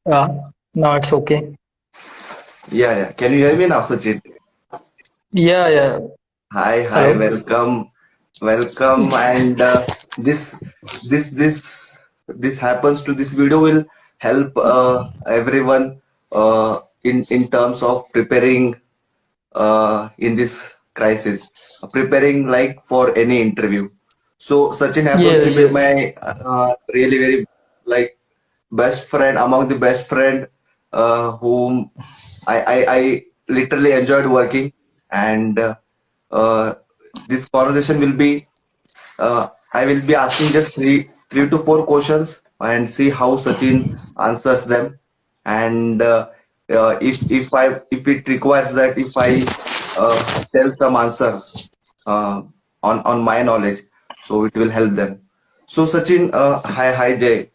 Yeah, no, it's okay. Yeah, yeah. Can you hear me now, Sachin? Yeah, yeah. Hi, hi. Hello. Welcome, welcome. And this, this, this, this happens to this video will help everyone in terms of preparing in this crisis, preparing like for any interview. So Sachin happens Yeah, to be yes. my really very like best friend among the best friend whom I literally enjoyed working, and uh, this conversation will be I will be asking just three to four questions and see how Sachin answers them. And if it requires that if I tell some answers uh, on my knowledge, so it will help them. So Sachin, hi Jay.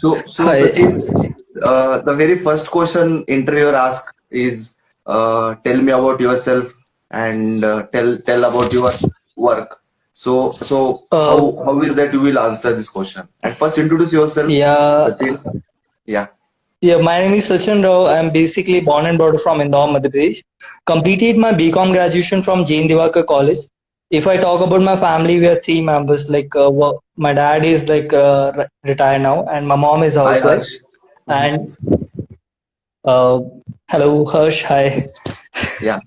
So Hi. Sachin, the very first question interviewer asks is, tell me about yourself and tell about your work. So how Uh, is that you will answer this question? And first introduce yourself, yeah, Sachin. Yeah. yeah. My name is Sachin Rao. I'm basically born and brought up from Indore, Madhya Pradesh. Completed my BCom graduation from Jain Divakar College. If I talk about my family, we are three members. My dad is retired now, and my mom is a Hi housewife. Harsh. Mhm. And uh, hello, Harsh. Hi. Yeah.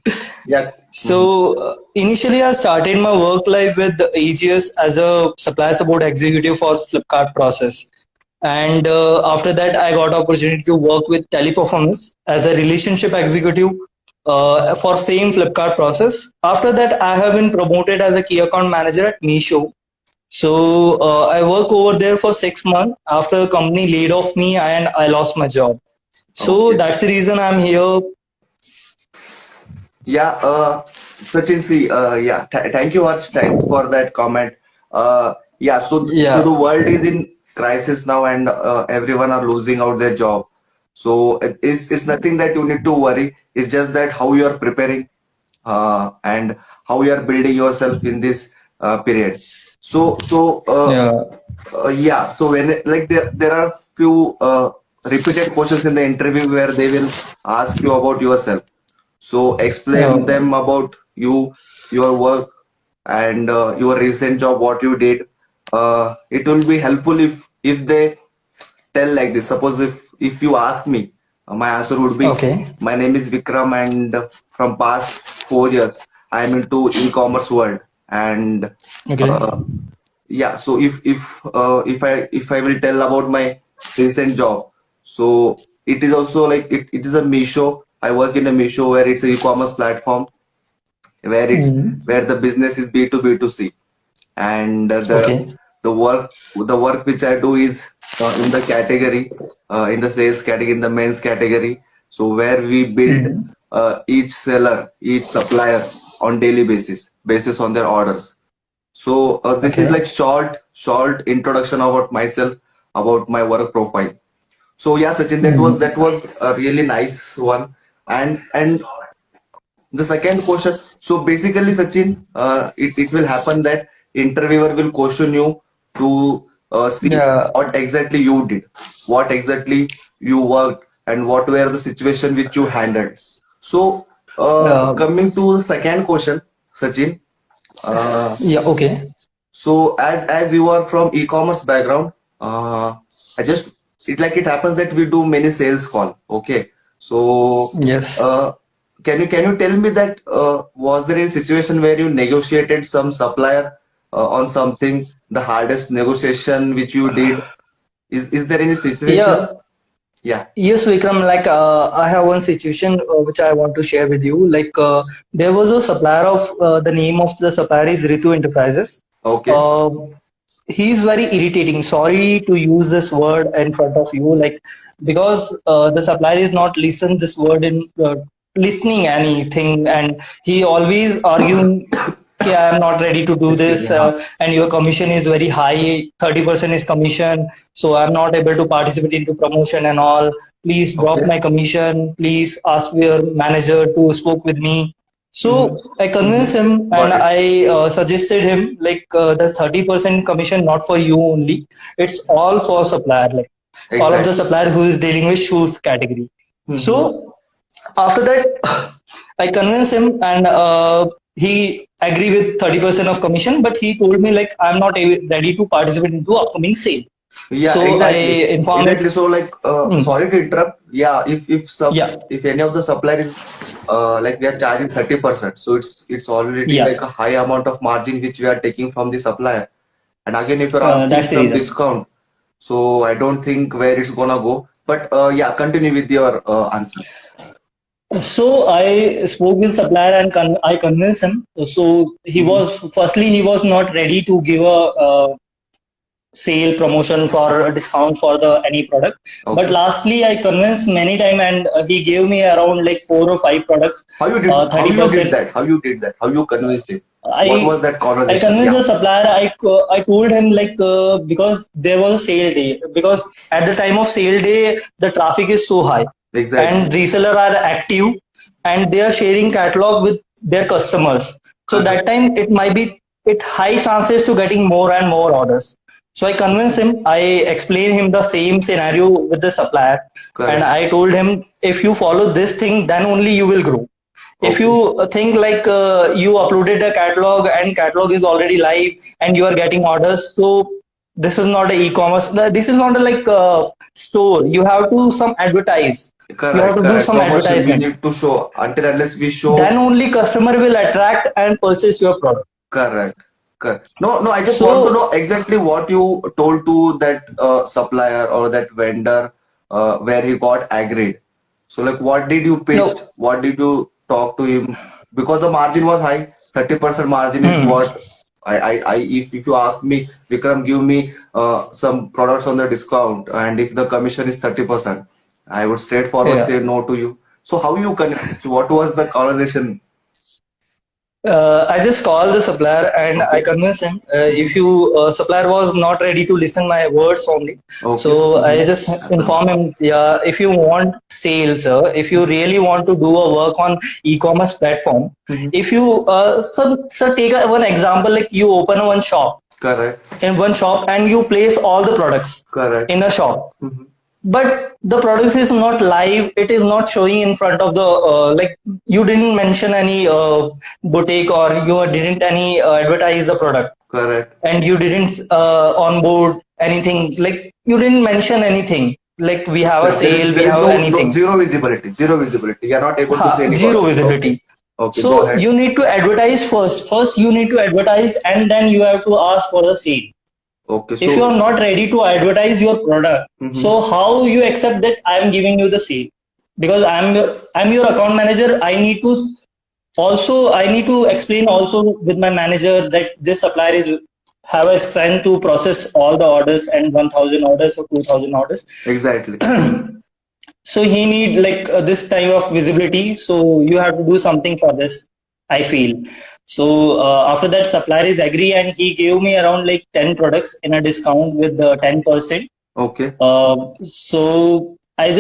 Yeah. Mhm. Initially, I started my work life with AGS as a supply support executive for Flipkart process. And after that, I got opportunity to work with Teleperformance as a relationship executive for same Flipkart process. After that, I have been promoted as a key account manager at Meesho. I work over there for 6 months. After the company laid off me and I lost my job. So Okay. that's the reason I'm here. Yeah, Sachin, see, yeah, thank you, Harsh. Thanks for that comment. Yeah, so the Yeah. world is in crisis now, and everyone are losing out their job. So it's nothing that you need to worry. It's just that how you are preparing and how you are building yourself in this period. So Yeah. yeah, so when like there are few repeated questions in the interview where they will ask you about yourself. So explain Yeah. them about you, your work, and your recent job, what you did. It will be helpful if they tell like this. Suppose if you ask me, my answer would be, Okay. my name is Vikram, and from past 4 years, I am into e-commerce world, and Okay. uh, yeah. So if I will tell about my recent job, so it is also like it is a Meesho. I work in a Meesho where it's an e-commerce platform Mm. where the business is B2B2C, and Okay. the work which I do is in the category, in the sales category, in the men's category. So where we build Mm. each seller, each supplier on daily basis on their orders. So this is Okay. like short introduction about myself, about my work profile. So yeah, Sachin, Mm. that was a really nice one. And the second question. So basically, Sachin, it will happen that interviewer will question you to see Yeah. what exactly you did, what exactly you worked, and what were the situation which you handled. So Uh, coming to the second question, Sachin. Uh, yeah. Okay. so as you are from e-commerce background, I just it happens that we do many sales call. Okay, so Yes. uh, can you tell me that was there any situation where you negotiated some supplier on something, the hardest negotiation which you did? Is there any situation? Yeah. Yeah. Yes, Vikram. I have one situation which I want to share with you. There was a supplier of the name of the supplier is Ritu Enterprises. Okay. Uh, he is very irritating. Sorry to use this word in front of you, because the supplier is not listen this word in listening anything, and he always arguing. Okay, I am not ready to do Excuse me. this, Huh? and your commission is very high. 30% is commission, so I'm not able to participate into promotion and all. Please drop Okay. my commission. Please ask your manager to spoke with me. Mm-hmm. So I convinced Mm-hmm. him and Got it. I suggested him the 30% commission not for you only. It's all for supplier. all of the Exactly. supplier who is dealing with shoes category. Mm-hmm. So after that, I convinced him, and he agreed with 30% of commission. But he told me like I'm not ready to participate into upcoming sale. Yeah, So I exactly. informed him. Exactly. So like Hmm, sorry to interrupt. Yeah, yeah, if any of the supplier is like we are charging 30%, so it's already yeah. like a high amount of margin which we are taking from the supplier. And again, if you're asking That's the some reason. discount, so I don't think where it's gonna go. But yeah, continue with your answer. So I spoke with supplier and I convinced him. So he Mm-hmm. was firstly he was not ready to give a sale promotion for a discount for the any product. But Okay. lastly, I convinced many time, and he gave me around like 4 or 5 products, How thirty you did percent. that? How you did that? How you convinced him? What I was that I conversation? convinced Yeah, the supplier. I told him like because there was a sale day, because at the time of sale day the traffic is so high exactly. and reseller are active and they are sharing catalog with their customers. So Correct. that time it might be it high chances to getting more and more orders. So I convinced him. I explained him the same scenario with the supplier, and Correct. I told him if you follow this thing, then only you will grow. If Okay. you think like you uploaded a catalog and catalog is already live and you are getting orders, so this is not a e-commerce, this is not a like store. You have to some advertise, you have Correct. to do Correct. some Promotion we advertisement, need to show until unless we show. then only customer will attract and purchase your product. Correct. Correct. No, no, I just want to know So exactly what you told to that supplier or that vendor where he got agreed. So, like, what did you pitch? no. What did you talk to him? Because the margin was high, 30% margin is Hmm. what if you ask me, Vikram, give me some products on the discount, and if the commission is 30%, I would straightforward Yeah. say no to you. So, how you connect? What was the conversation? I just called the supplier and I Okay. convinced him. If you supplier was not ready to listen my words only, Okay. so I Mhm. just inform him. Yeah, if you want sales, if you really want to do a work on e-commerce platform, Mhm. if you so take one example, like you open one shop Correct. in one shop and you place all the products Correct. in a shop, Mhm. but the product is not live, it is not showing in front of the like you didn't mention any boutique, or you didn't any advertise the product, Correct. and you didn't onboard anything, like you didn't mention anything like we have a sale, we There is have no anything. zero visibility. Zero visibility. You are not able to see any Zero products. Okay. visibility. Okay. Go So ahead. you need to advertise first you need to advertise and then you have to ask for the sale. Okay. If you are So. not ready to advertise your product, Mhm. so how you accept that I am giving you the sale? Because I'm your account manager. I need to explain also with my manager that this supplier is have a strength to process all the orders and 1000 orders or 2000 orders. Exactly. So he need like this type of visibility, so you have to do something for this, I feel. So after that supplier is agree and he gave me around like 10 products in a discount with the 10%. Okay. So I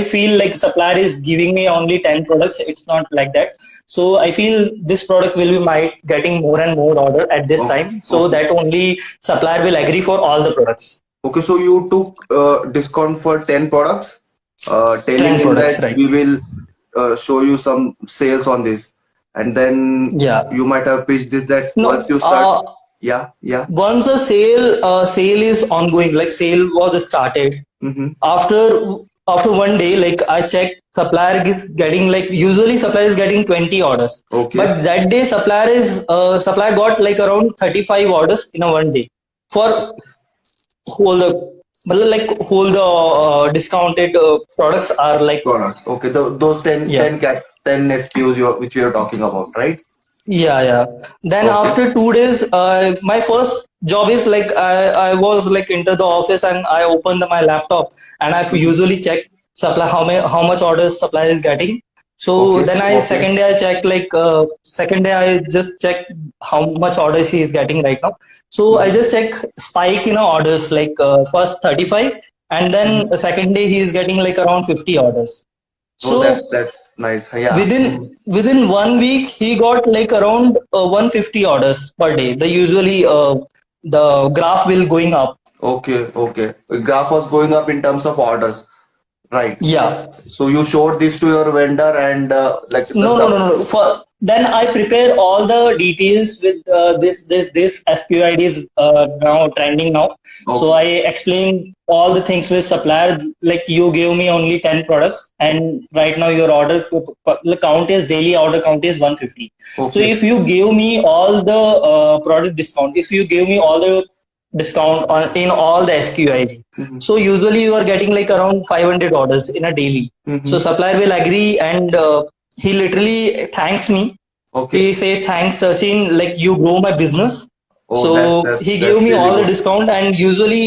feel like supplier is giving me only 10 products. It's not like that. So I feel this product will be might getting more and more order at this Okay. time. So Okay. that only supplier will agree for all the products. Okay. So you took discount for 10 products, telling 10 him products, that right? we will show you some sales on this, and then Yeah. you might have pitched this that once No. you start. Yeah. Yeah. Once a sale is ongoing, like sale was started. Mm-hmm. After one day, like I checked, supplier is getting like usually supplier is getting 20 orders, Okay. but that day supplier got like around 35 orders in a one day for whole the whole the discounted products are like. Product. Okay. Those 10, Yeah. 10, 10 SKUs which you are talking about, right? Yeah, yeah. Then Okay. after 2 days, my first job is like I was like into the office and I opened my laptop and I Mhm. usually check supply how much orders supply is getting. So Okay. then Okay. second day I checked like second day I just check how much orders he is getting right now. So I Mhm. just check spike in orders like first 35 and then Mhm. the second day he is getting like around 50 orders. Oh, So that's nice. Yeah. Mhm. within one week he got like around 150 orders per day. The usually the graph will going up. Okay. Graph was going up in terms of orders, right? Yeah. So you showed this to your vendor and like the No, no, stuff. no, no. For then I prepare all the details with this SQID is now trending now. So Okay. I explain all the things with supplier. Like you gave me only 10 products, and right now your order the count is daily order count is 150. So Okay. if you give me all the product discount, if you give me all the discount on in all the SQID, Mm-hmm. so usually you are getting like around 500 orders in a daily. So Mm-hmm. supplier will agree and he literally thanks me. Okay. He says, "Thanks, Sachin. Like you grow my business." Oh, So he gave that's me really all the good. discount, and usually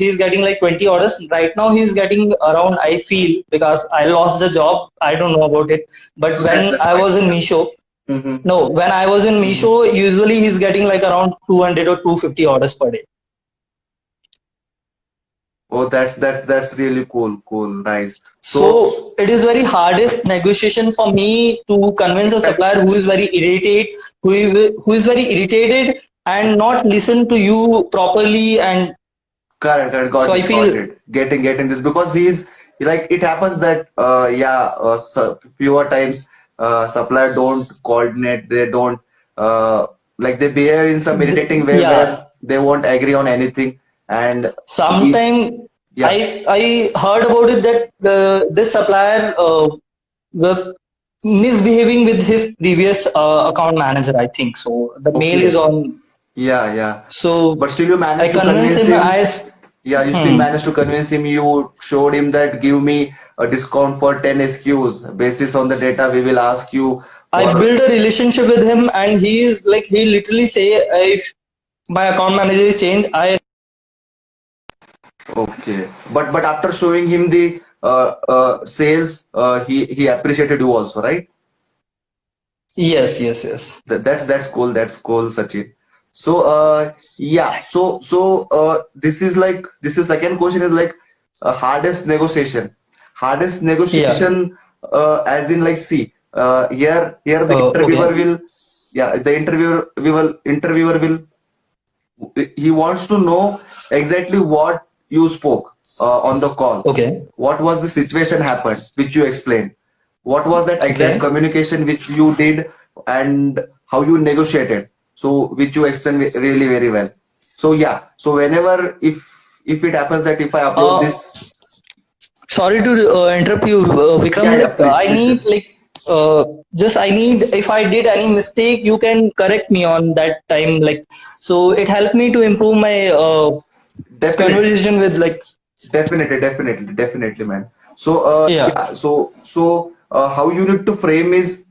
he's getting like 20 orders. Right now, he's getting around. I feel because I lost the job. I don't know about it, but when That's I fine. was in Misho, Mm-hmm. no, when I was in Misho, usually he's getting like around 200 or 250 orders per day. Oh, that's really cool. Cool. Nice. So So it is very hardest negotiation for me to convince a supplier who is very irritated, who is very irritated and not listen to you properly. And correct. so Got I it. Got feel, it. Getting this because he's like it happens that fewer times supplier don't coordinate. They don't like they behave in some irritating way where yeah, they won't agree on anything. And he, sometime yeah, I heard about it that this supplier was misbehaving with his previous account manager. I think so. The mail is okay, on. yeah. So But still, you I managed to convinced convince him. him. Yeah, you still Hmm. managed to convince him. You showed him that give me a discount for 10 SQs. Basis on the data, we will ask you I for. build a relationship with him, and he is like he literally say if my account manager is changed, I Okay, but after showing him the sales, he appreciated you also, right? yes. That's cool. That's cool, Sachin. So yeah. This is like this is second question is like hardest negotiation. Hardest Yeah. negotiation as in like see here the interviewer Okay. will yeah the interviewer will he wants to know exactly what you spoke on the call. Okay. What was the situation happened, which you explained? What was that exact Okay. communication which you did and how you negotiated? So which you explained really very well. So yeah. So whenever if it happens that if I upload Uh, this, Sorry to interrupt you, yeah, Vikram. yeah, Like I please tell. need like just I need if I did any mistake, you can correct me on that time. Like so, it helped me to improve my Definitely. conversation with like Definitely, man. So, yeah. yeah, how you need to frame is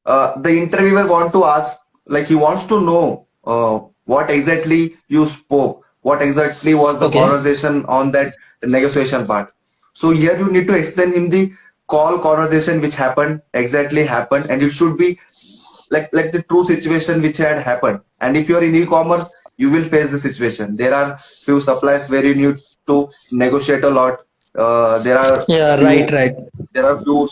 the interviewer want to ask, like he wants to know what exactly you spoke, what exactly was the Okay. conversation on that negotiation part. So here you need to explain him the call conversation which happened, and it should be like the true situation which had happened. And if you're in e-commerce, you will face the situation. There are few suppliers where you need to negotiate a lot. There are Yeah. few Right. there are few